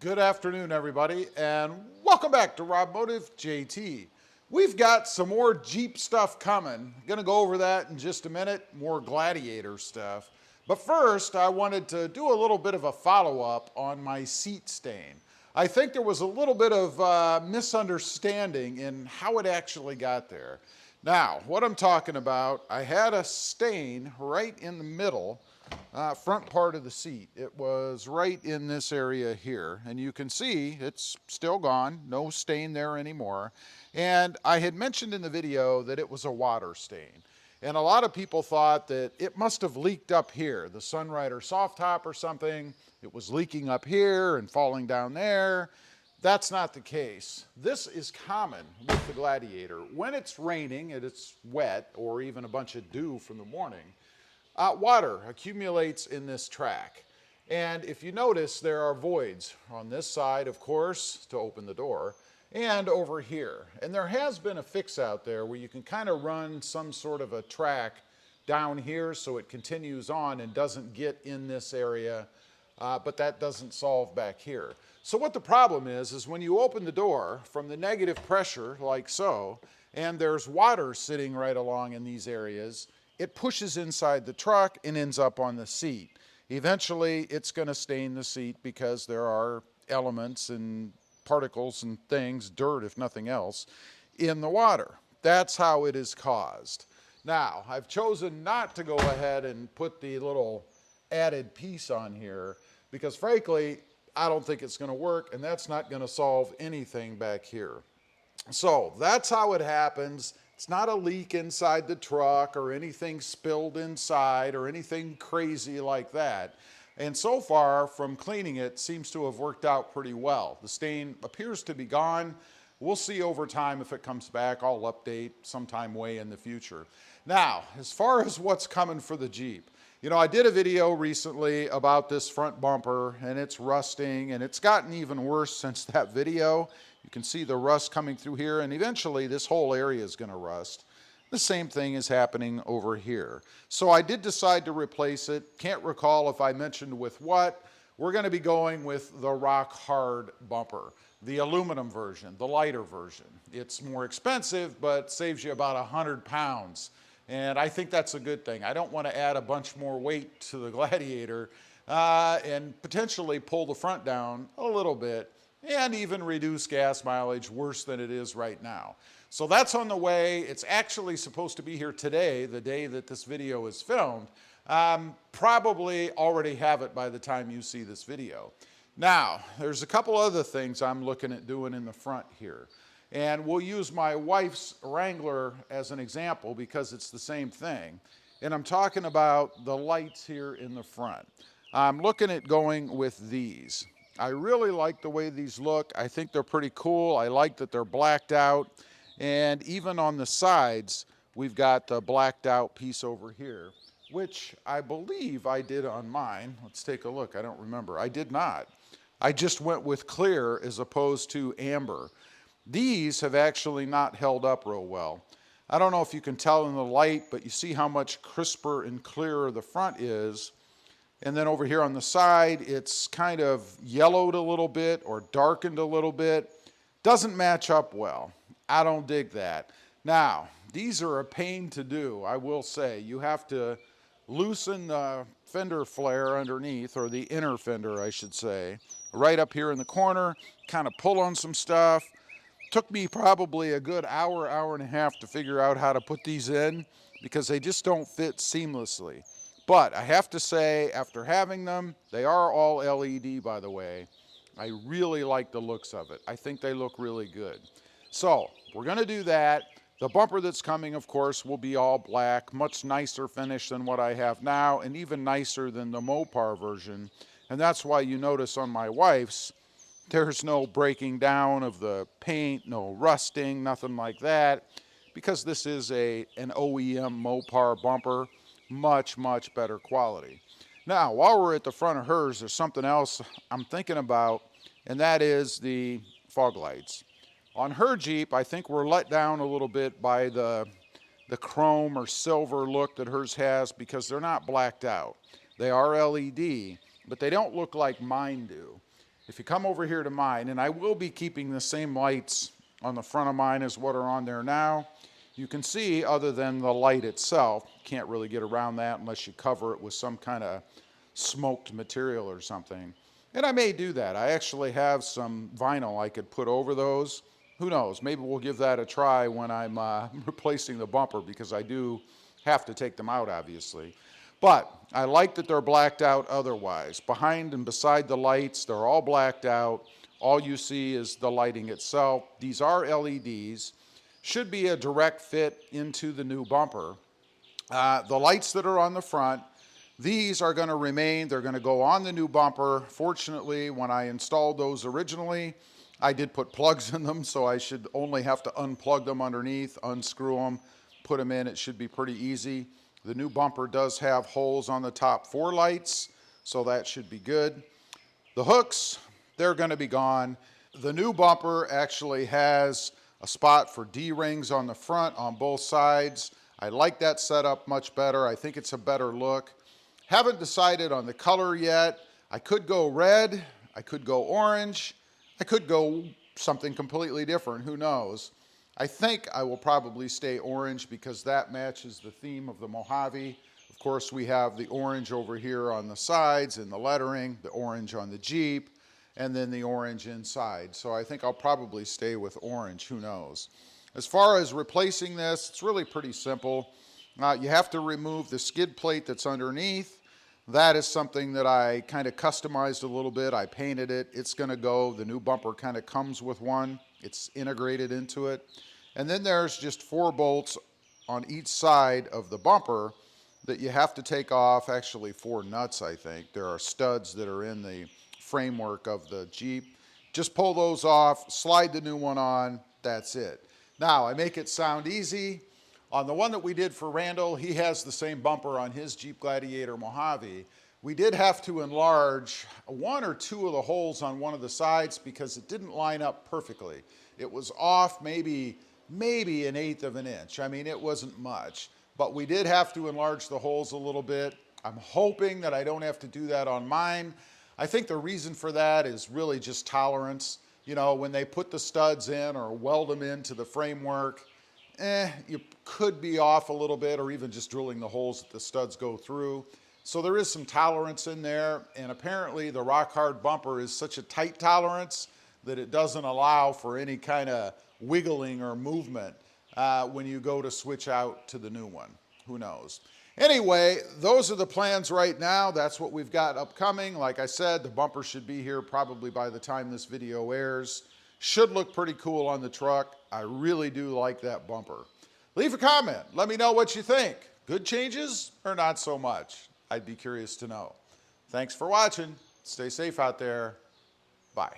Good afternoon, everybody, and welcome back to Rob Motive JT. We've got some more Jeep stuff coming. I'm gonna go over that in just a minute, more Gladiator stuff. But first, I wanted to do a little bit of a follow-up on my seat stain. I think there was a little bit of misunderstanding in how it actually got there. Now, what I'm talking about, I had a stain right in the middle, front part of the seat. It was right in this area here, and you can see it's still gone, no stain there anymore. And I had mentioned in the video that it was a water stain. And a lot of people thought that it must have leaked up here, the Sunrider soft top or something. It was leaking up here and falling down there. That's not the case. This is common with the Gladiator. When it's raining and it's wet, or even a bunch of dew from the morning, water accumulates in this track. And if you notice, there are voids on this side, of course, to open the door, and over here. And there has been a fix out there where you can kind of run some sort of a track down here so it continues on and doesn't get in this area, but that doesn't solve back here. So what the problem is when you open the door from the negative pressure, like so, and there's water sitting right along in these areas, it pushes inside the truck and ends up on the seat. Eventually, it's going to stain the seat because there are elements and particles and things, dirt if nothing else, in the water. That's how it is caused. Now, I've chosen not to go ahead and put the little added piece on here because frankly, I don't think it's going to work, and that's not going to solve anything back here. So that's how it happens. It's not a leak inside the truck or anything spilled inside or anything crazy like that. And so far, from cleaning it, seems to have worked out pretty well. The stain appears to be gone. We'll see over time if it comes back. I'll update sometime way in the future. Now, as far as what's coming for the Jeep, you know, I did a video recently about this front bumper and it's rusting, and it's gotten even worse since that video. You can see the rust coming through here, and eventually this whole area is going to rust. The same thing is happening over here. So I did decide to replace it. Can't recall if I mentioned with what. We're going to be going with the rock hard bumper, the aluminum version, the lighter version. It's more expensive, but saves you about 100 pounds. And I think that's a good thing. I don't want to add a bunch more weight to the Gladiator and potentially pull the front down a little bit and even reduce gas mileage worse than it is right now. So that's on the way. It's actually supposed to be here today, the day that this video is filmed. Probably already have it by the time you see this video. Now, there's a couple other things I'm looking at doing in the front here. And we'll use my wife's Wrangler as an example because it's the same thing. And I'm talking about the lights here in the front. I'm looking at going with these. I really like the way these look. I think they're pretty cool. I like that they're blacked out. And even on the sides, we've got the blacked out piece over here, which I believe I did on mine. Let's take a look. I don't remember. I did not. I just went with clear as opposed to amber. These have actually not held up real well. I don't know if you can tell in the light, but you see how much crisper and clearer the front is. And then over here on the side, it's kind of yellowed a little bit or darkened a little bit. Doesn't match up well. I don't dig that. Now, these are a pain to do, I will say. You have to loosen the fender flare underneath, or the inner fender, I should say, right up here in the corner, kind of pull on some stuff. Took me probably a good hour, hour and a half to figure out how to put these in because they just don't fit seamlessly. But I have to say, after having them, they are all LED, by the way. I really like the looks of it. I think they look really good. So we're going to do that. The bumper that's coming, of course, will be all black, much nicer finish than what I have now, and even nicer than the Mopar version. And that's why you notice on my wife's, there's no breaking down of the paint, no rusting, nothing like that, because this is an OEM Mopar bumper, much, much better quality. Now, while we're at the front of hers, there's something else I'm thinking about, and that is the fog lights. On her Jeep, I think we're let down a little bit by the chrome or silver look that hers has because they're not blacked out. They are LED, but they don't look like mine do. If you come over here to mine, and I will be keeping the same lights on the front of mine as what are on there now, you can see other than the light itself, you can't really get around that unless you cover it with some kind of smoked material or something. And I may do that. I actually have some vinyl I could put over those. Who knows? Maybe we'll give that a try when I'm replacing the bumper, because I do have to take them out, obviously. But I like that they're blacked out otherwise. Behind and beside the lights, they're all blacked out. All you see is the lighting itself. These are LEDs. Should be a direct fit into the new bumper. The lights that are on the front, these are going to remain. They're going to go on the new bumper. Fortunately, when I installed those originally, I did put plugs in them, so I should only have to unplug them underneath, unscrew them, put them in. It should be pretty easy. The new bumper does have holes on the top for lights, so that should be good. The hooks, they're going to be gone. The new bumper actually has a spot for D-rings on the front on both sides. I like that setup much better. I think it's a better look. Haven't decided on the color yet. I could go red, I could go orange, I could go something completely different, who knows. I think I will probably stay orange because that matches the theme of the Mojave. Of course, we have the orange over here on the sides and the lettering, the orange on the Jeep, and then the orange inside. So I think I'll probably stay with orange, who knows. As far as replacing this, it's really pretty simple. You have to remove the skid plate that's underneath. That is something that I kind of customized a little bit. I painted it. It's going to go. The new bumper kind of comes with one. It's integrated into it. And then there's just 4 bolts on each side of the bumper that you have to take off. Actually, 4 nuts, I think. There are studs that are in the framework of the Jeep. Just pull those off, slide the new one on. That's it. Now, I make it sound easy. On the one that we did for Randall, he has the same bumper on his Jeep Gladiator Mojave. We did have to enlarge 1 or 2 of the holes on one of the sides because it didn't line up perfectly. It was off maybe 1/8 of an inch. I mean, it wasn't much, but we did have to enlarge the holes a little bit. I'm hoping that I don't have to do that on mine. I think the reason for that is really just tolerance. You know, when they put the studs in or weld them into the framework, you could be off a little bit, or even just drilling the holes that the studs go through. So there is some tolerance in there, and apparently the rock hard bumper is such a tight tolerance that it doesn't allow for any kind of wiggling or movement when you go to switch out to the new one. Who knows? Anyway, those are the plans right now. That's what we've got upcoming. Like I said, the bumper should be here probably by the time this video airs. Should look pretty cool on the truck. I really do like that bumper. Leave a comment. Let me know what you think. Good changes or not so much? I'd be curious to know. Thanks for watching. Stay safe out there. Bye.